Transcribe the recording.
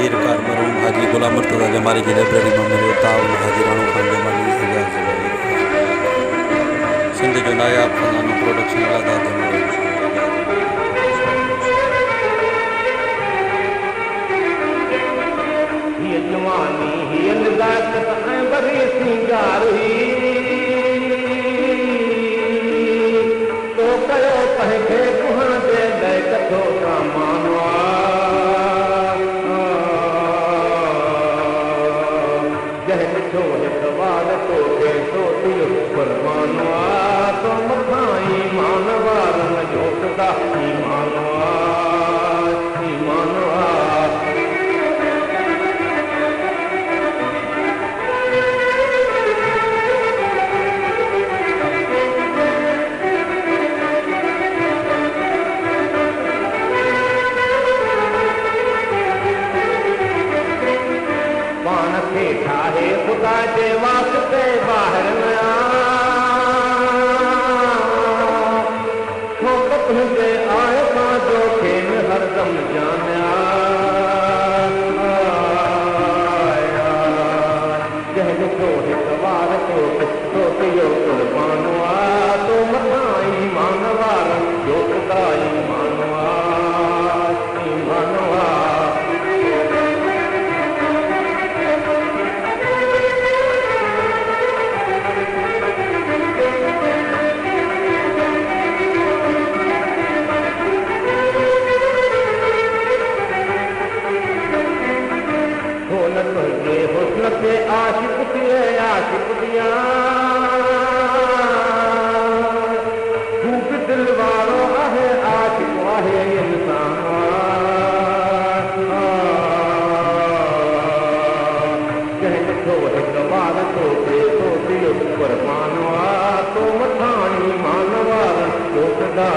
हीरकार मरहूम हाजी गुलाम मुर्तज़ा जमाली की लाइब्रेरी में मिलियो ताउन हाजी राणो खान जमाली एजाज़ सिंध जो नायाब फ़नानो प्रोडक्शन अलादा जमाली हीअ जवानी हीअ नज़ाकत ऐं वरी सिंगार हुई तो कयो कंहिंखे कुहण जे लाइ कथो सामान जंहिं ॾिठो हिकु वार तो पैसो थियो क़ुर्बान तो मथां ईमान वारनि जो ख़ुदा ईमान ईमान पान खे ठाहे ख़ुदा जे वास्ते ॿाहिरि न तुंहिंजे आए सां जो खेल हरदम ॼाणिया जंहिं ॾिठो हिकु वार तो थियो क़ुर्बान तो मथां ईमान वारनि जो ख़ुदा ईमान ईमान हुस्न से आशिक थिए आशिक दिया खूब दिल वारो आहे आशिक आहे इंसान जंहिं ॾिठो हिकु वार तो पैसो थियो क़ुर्बान तो मथां ईमान वारनि जो ख़ुदा